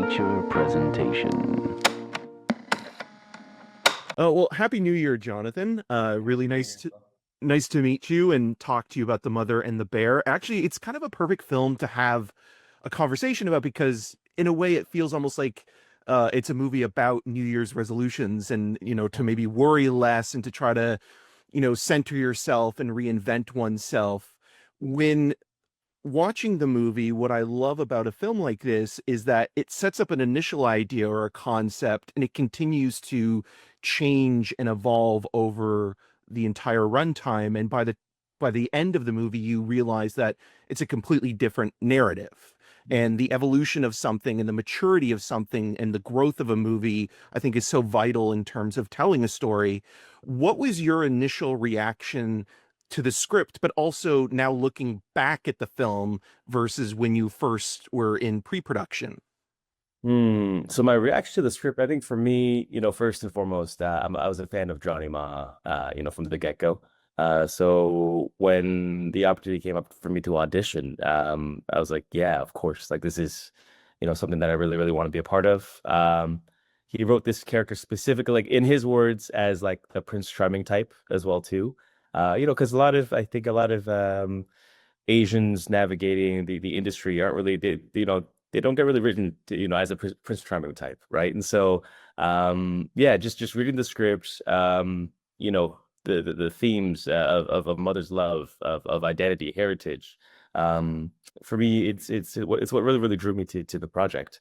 feature presentation. Oh, well, Happy New Year, Jonathan. Really nice to meet you and talk to you about The Mother and the Bear. Actually, it's kind of a perfect film to have a conversation about because in a way it feels almost like it's a movie about New Year's resolutions and, to maybe worry less and to try to, center yourself and reinvent oneself. When watching the movie, what I love about a film like this is that it sets up an initial idea or a concept and it continues to change and evolve over the entire runtime. And by the end of the movie, you realize that it's a completely different narrative. And the evolution of something and the maturity of something and the growth of a movie, I think, is so vital in terms of telling a story. What was your initial reaction to the script, but also now looking back at the film versus when you first were in pre-production? So my reaction to the script, I think for me, first and foremost, I was a fan of Johnny Maha, from the get-go. So when the opportunity came up for me to audition, I was like, yeah, of course. Like this is, something that I really, really want to be a part of. He wrote this character specifically, like in his words, as like the Prince Charming type as well too. Because I think a lot of Asians navigating the industry aren't really they don't get really written as a Prince Charming type, right? And so yeah, just reading the script, the themes of mother's love, of identity, heritage. For me, it's what really really drew me to the project.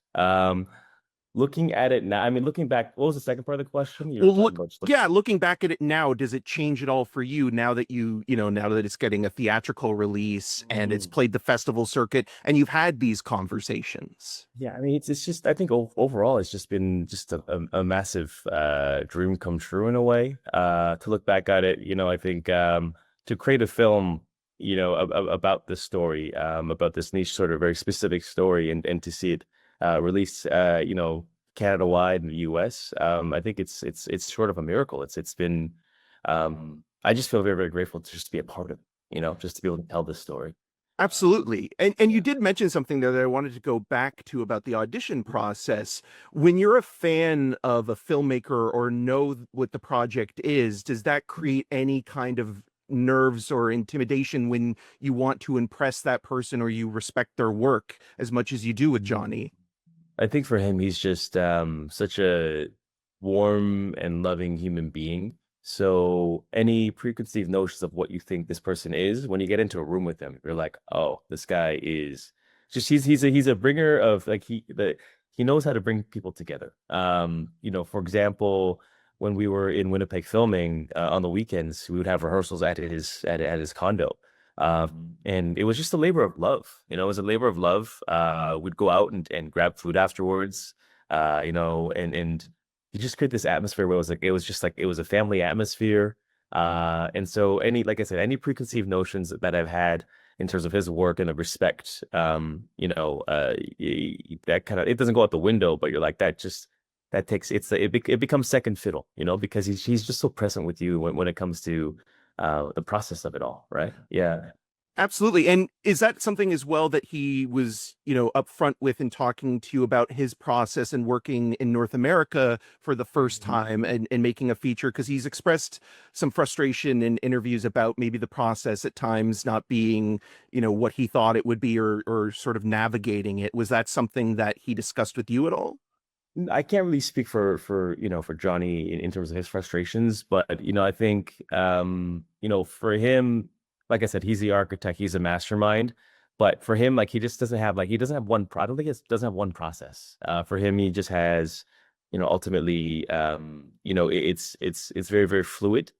Looking at it now, I mean, looking back, what was the second part of the question? You were Well, talking about yeah, looking back at it now, does it change at all for you now that now that it's getting a theatrical release and it's Mm. played the festival circuit and you've had these conversations? Yeah, I mean, it's just I think overall it's just been just a massive dream come true in a way. To look back at it, I think to create a film, about this story, about this niche sort of very specific story, and to see it released, Canada wide in the U.S., I think it's sort of a miracle. It's been I just feel very very grateful to just be a part of it, just to be able to tell this story. Absolutely. And you Yeah. did mention something there that I wanted to go back to about the audition process. When you're a fan of a filmmaker or know what the project is, does that create any kind of nerves or intimidation when you want to impress that person or you respect their work as much as you do with Johnny? I think for him, he's just such a warm and loving human being. So any preconceived notions of what you think this person is, when you get into a room with him, you're like, oh, this guy is just he's a bringer of like he knows how to bring people together. For example, when we were in Winnipeg filming on the weekends, we would have rehearsals at his condo. And it was just a labor of love. It was a labor of love. We'd go out and grab food afterwards, and you just create this atmosphere where it was a family atmosphere. And so like I said, any preconceived notions that I've had in terms of his work and the respect, that kind of, it doesn't go out the window, but you're like, that takes, it becomes second fiddle, because he's just so present with you when it comes to the process of it all, right? Yeah. Absolutely. And is that something as well that he was, upfront with in talking to you about his process and working in North America for the first time and making a feature? Because he's expressed some frustration in interviews about maybe the process at times not being, what he thought it would be or sort of navigating it. Was that something that he discussed with you at all? I can't really speak for Johnny in terms of his frustrations, but I think for him, like I said, he's the architect, he's a mastermind. But for him, like he doesn't have one I don't think it doesn't have one process. For him, he just has, ultimately, it's very, very fluid.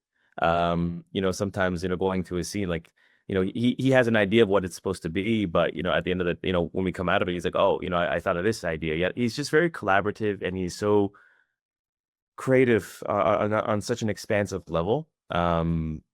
Sometimes, going to a scene like he has an idea of what it's supposed to be, but at the end of the, when we come out of it, he's like, oh, I thought of this idea. Yeah, he's just very collaborative and he's so creative on such an expansive level.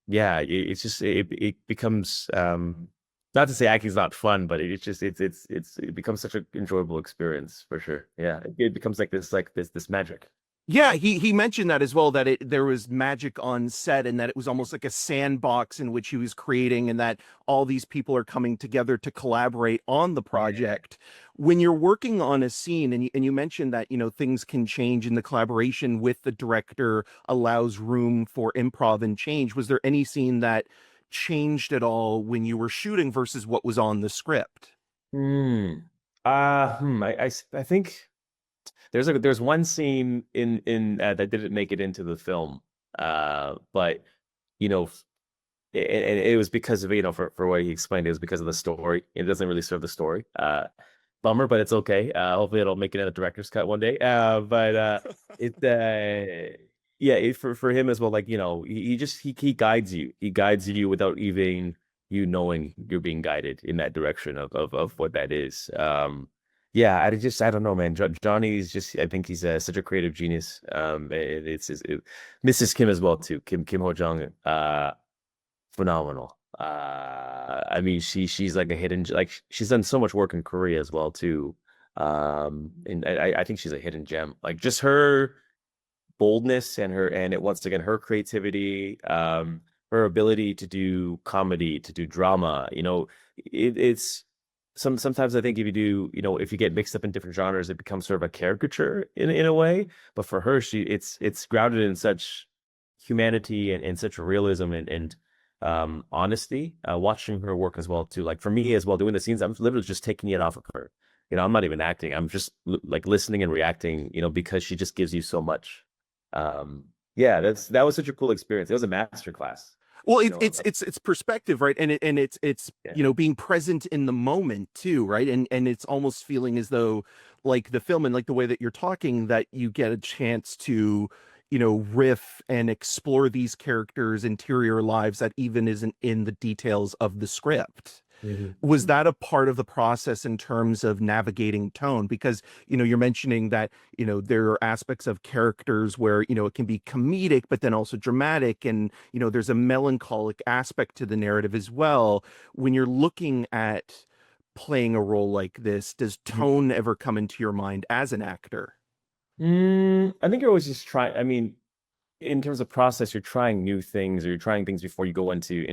Yeah, it's just it becomes not to say acting's not fun, but it's just it becomes such an enjoyable experience for sure. Yeah, it becomes like this magic. Yeah, he mentioned that as well, that there was magic on set and that it was almost like a sandbox in which he was creating, and that all these people are coming together to collaborate on the Yeah. project. When you're working on a scene, and you mentioned that, things can change and the collaboration with the director allows room for improv and change. Was there any scene that changed at all when you were shooting versus what was on the script? Hmm. I think there's one scene in that didn't make it into the film. But you know, and it was because of, for what he explained, it was because of the story. It doesn't really serve the story. Bummer, but it's okay. Hopefully it'll make it in a director's cut one day. But it yeah, for him as well, like, he just he guides you. He guides you without even you knowing you're being guided in that direction of what that is. Yeah, I don't know, man. Johnny's just, I think he's such a creative genius. Mrs. Kim as well too. Kim Ho Jung. Phenomenal. I mean, she's like a hidden, like, she's done so much work in Korea as well too. And I think she's a hidden gem. Like, just her boldness and once again, her creativity, her ability to do comedy, to do drama. It's sometimes I think if you do, if you get mixed up in different genres, it becomes sort of a caricature in a way. But for her, it's grounded in such humanity and such realism and honesty. Watching her work as well too. Like, for me as well, doing the scenes, I'm literally just taking it off of her. I'm not even acting. I'm just like listening and reacting, because she just gives you so much. Yeah, that was such a cool experience. It was a master class. Well, You know, it's perspective, right? And it's yeah. being present in the moment too, right? And it's almost feeling as though, like, the film and like the way that you're talking, that you get a chance to riff and explore these characters' interior lives that even isn't in the details of the script. Mhm. Was that a part of the process in terms of navigating tone? Because you're mentioning that there are aspects of characters where it can be comedic but then also dramatic, and there's a melancholic aspect to the narrative as well. When you're looking at playing a role like this, does tone ever come into your mind as an actor? I think you're always just trying. I mean, in terms of process, you're trying new things, or you're trying things before you go into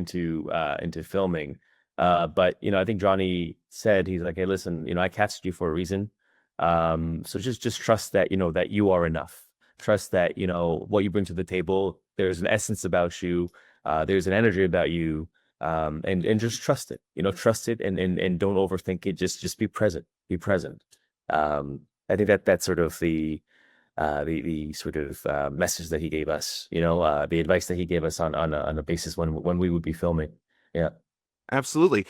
filming. But I think Johnny said, he's like, hey, listen, I casted you for a reason. So just trust that that you are enough. Trust that what you bring to the table. There's an essence about you. There's an energy about you. And just trust it. Trust it, and don't overthink it. Just be present. Be present. I think that's sort of the sort of message that he gave us, the advice that he gave us on a basis when we would be filming. Yeah. Absolutely.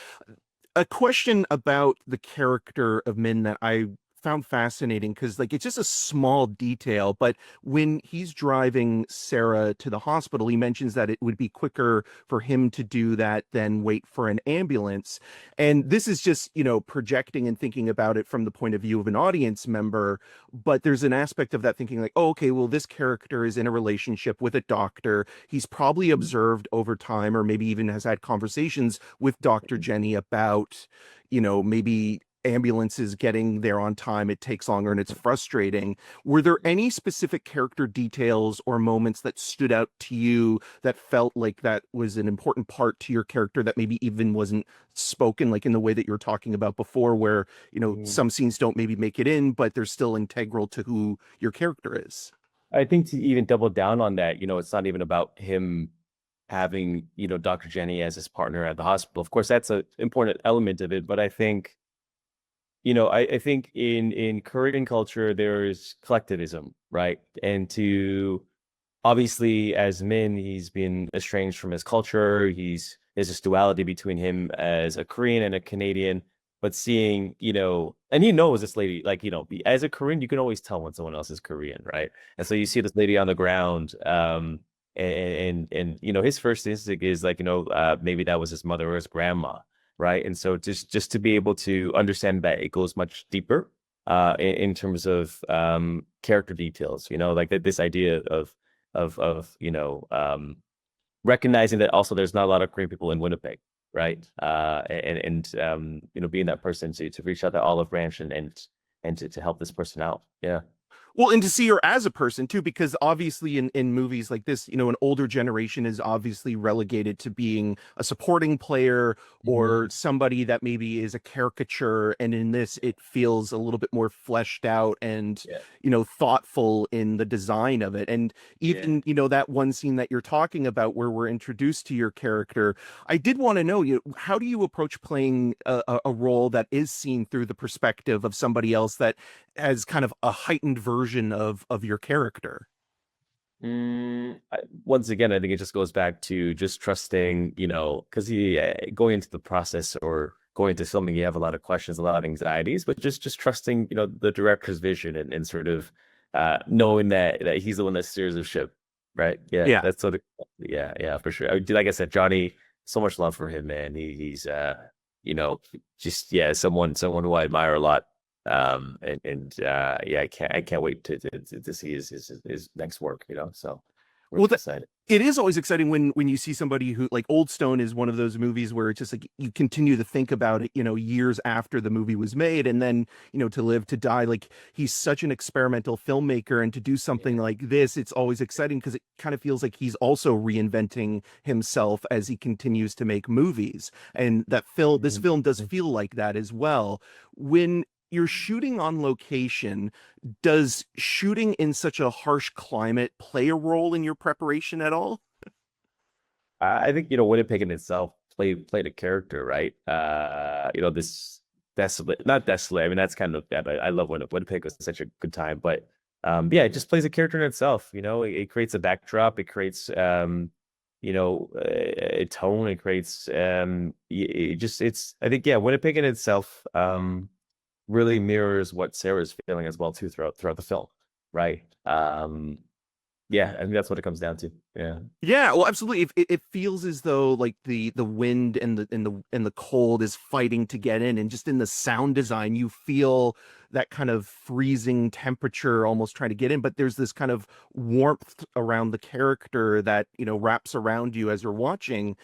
A question about the character of Min that I found fascinating, because like it's just a small detail, but when he's driving Sarah to the hospital, he mentions that it would be quicker for him to do that than wait for an ambulance. And this is just projecting and thinking about it from the point of view of an audience member, but there's an aspect of that thinking like, oh, okay, well, this character is in a relationship with a doctor. He's probably observed over time, or maybe even has had conversations with Dr. Jenny about maybe ambulances getting there on time, it takes longer and it's frustrating. Were there any specific character details or moments that stood out to you that felt like that was an important part to your character that maybe even wasn't spoken, like in the way that you were talking about before, where Mm. some scenes don't maybe make it in, but they're still integral to who your character is? I think to even double down on that, it's not even about him having, Dr. Jenny as his partner at the hospital. Of course, that's an important element of it, but I think, I think in Korean culture, there's collectivism, right? And to obviously, as Min, he's been estranged from his culture. There's this duality between him as a Korean and a Canadian. But seeing, and he knows this lady, like, as a Korean, you can always tell when someone else is Korean, right? And so you see this lady on the ground, and his first instinct is like, maybe that was his mother or his grandma, right? And so just to be able to understand that it goes much deeper, in terms of character details, like this idea of recognizing that also there's not a lot of Korean people in Winnipeg, right? And being that person to reach out to Olive Branch and to help this person out. Yeah. Well, and to see her as a person too, because obviously in movies like this, an older generation is obviously relegated to being a supporting player or Mhm. somebody that maybe is a caricature. And in this, it feels a little bit more fleshed out and, Yeah. thoughtful in the design of it. And Yeah. even, that one scene that you're talking about where we're introduced to your character, I did want to know, how do you approach playing a role that is seen through the perspective of somebody else that as kind of a heightened version of your character. Once again, I think it just goes back to just trusting, because going into the process or going into filming, you have a lot of questions, a lot of anxieties, but just trusting, the director's vision and sort of knowing that he's the one that steers the ship, right? Yeah, Yeah. that's sort of, yeah, for sure. Like I said, Johnny, so much love for him, man. He's you know, just yeah, someone who I admire a lot. Yeah, I can't wait to see his next work, so we're Well, excited. it is always exciting when you see somebody who like Old Stone is one of those movies where it's just like you continue to think about it, years after the movie was made, and then To Live to Die. Like he's such an experimental filmmaker, and to do something Yeah. like this, it's always exciting because it kind of feels like he's also reinventing himself as he continues to make movies. And this Mhm. film does feel like that as well. When you're shooting on location, does shooting in such a harsh climate play a role in your preparation at all? I think Winnipeg in itself played a character, right? This desolate, not desolate. I mean, that's kind of bad. I love Winnipeg. Winnipeg was such a good time, but yeah, it just plays a character in itself. It creates a backdrop. It creates a tone. It creates it just it's. I think yeah, Winnipeg in itself really mirrors what Sarah's feeling as well too throughout the film, right? Yeah, I think that's what it comes down to. Yeah. Yeah, well, absolutely. It feels as though like the wind and the cold is fighting to get in, and just in the sound design, you feel that kind of freezing temperature almost trying to get in, but there's this kind of warmth around the character that wraps around you as you're watching.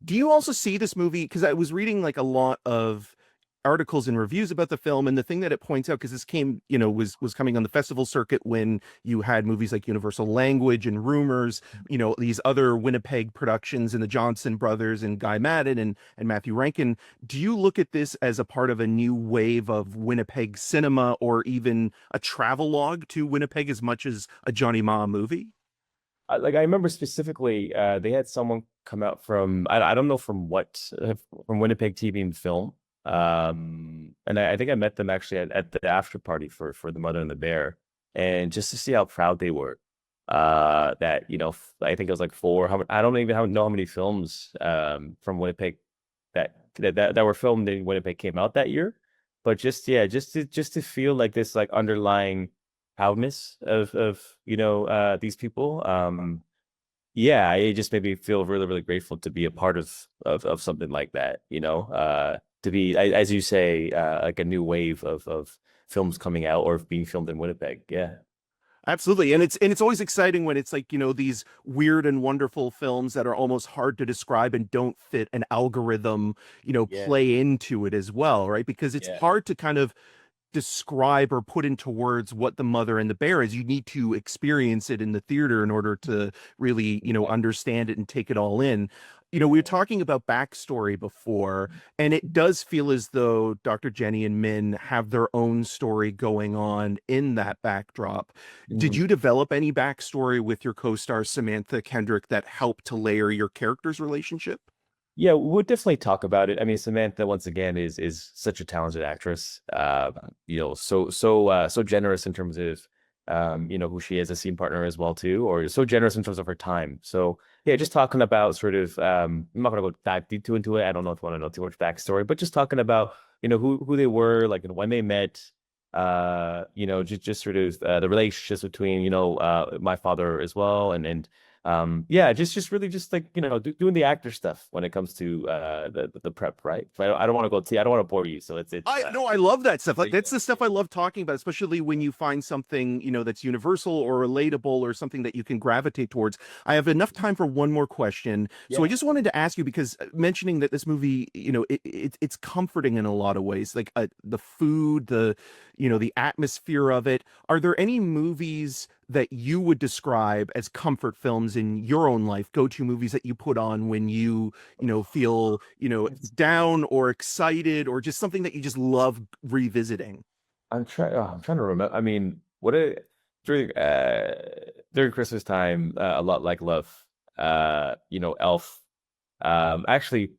Do you also see this movie? Because I was reading like a lot of articles and reviews about the film, and the thing that it points out, because this came, was coming on the festival circuit when you had movies like Universal Language and Rumors, these other Winnipeg productions and the Johnson brothers and Guy Madden and Matthew Rankin. Do you look at this as a part of a new wave of Winnipeg cinema, or even a travelogue to Winnipeg as much as a Johnny Ma movie? I remember specifically, they had someone come out from I don't know from what from Winnipeg TV and film, and I think I met them actually at the after party for the Mother and the Bear, and just to see how proud they were, that I think it was like four. I don't even know how many films from Winnipeg that were filmed in Winnipeg came out that year, but just yeah, just to feel like this like underlying proudness of these people. Yeah, it just made me feel really really grateful to be a part of something like that. To be as you say, like a new wave of films coming out or being filmed in Winnipeg. Yeah. Absolutely. And it's always exciting when it's like, these weird and wonderful films that are almost hard to describe and don't fit an algorithm, Yeah. play into it as well, right? Because it's Yeah. hard to kind of describe or put into words what the mother and the bear is. You need to experience it in the theater in order to really, understand it and take it all in. We were talking about backstory before, and it does feel as though Dr. Jenny and Min have their own story going on in that backdrop. Did Mhm. you develop any backstory with your co-star Samantha Kendrick that helped to layer your characters' relationship? Yeah, we'll definitely talk about it. I mean, Samantha, once again, is such a talented actress. So generous in terms of who she is, a scene partner as well too, or so generous in terms of her time. So yeah, just talking about sort of I'm not gonna go dive deep too into it. I don't know if you want to know too much backstory, but just talking about who they were, like and when they met, just sort of the relationships between my father as well, and Yeah, just really just like, doing the actor stuff when it comes to the prep, right? But I don't want to I don't want to bore you, so it's I love that stuff. Like yeah, that's the stuff I love talking about, especially when you find something, that's universal or relatable or something that you can gravitate towards. I have enough time for one more question. So I yeah. just wanted to ask you, because mentioning that this movie, it's comforting in a lot of ways, like the food, the atmosphere of it. Are there any movies that you would describe as comfort films in your own life, go-to movies that you put on when you feel, down or excited, or just something that you just love revisiting? I'm trying to remember. I mean, during during Christmas time, a lot like Love, Elf. Actually,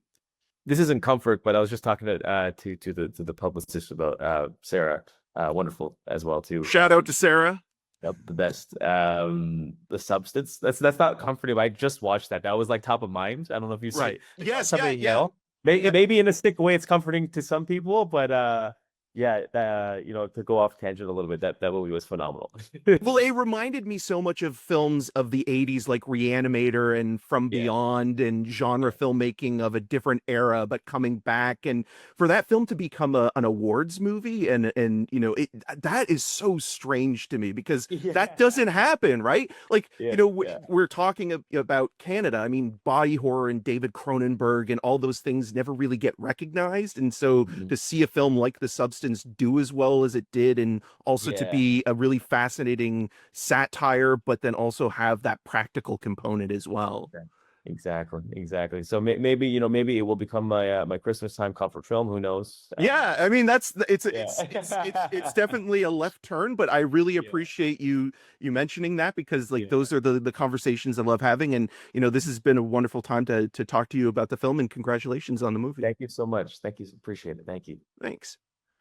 this isn't comfort, but I was just talking to the publicist about Sarah, wonderful as well too. Shout out to Sarah. Yep, the best. The Substance. That's not comforting. I just watched that. That was like top of mind. I don't know if you see Right. Yes, yeah, something, yeah. maybe in a sick way it's comforting to some people, but yeah, to go off tangent a little bit, that movie was phenomenal. Well, it reminded me so much of films of the 80s like Reanimator and From Yeah, Beyond, and genre filmmaking of a different era, but coming back. And for that film to become an awards movie, and that is so strange to me, because that yeah, doesn't happen, right? Like, yeah, yeah. we're talking about Canada. I mean, body horror and David Cronenberg and all those things never really get recognized. And so Mhm. to see a film like The Substance do as well as it did, and also to Yeah. be a really fascinating satire, but then also have that practical component as well. Yeah. Exactly. So maybe it will become my Christmas time comfort film. Who knows? Yeah, I mean Yeah. it's definitely a left turn, but I really Yeah. appreciate you mentioning that, because like Yeah. those are the conversations I love having. And this has been a wonderful time to talk to you about the film, and congratulations on the movie. Thank you so much. Thank you. Appreciate it. Thank you. Thanks.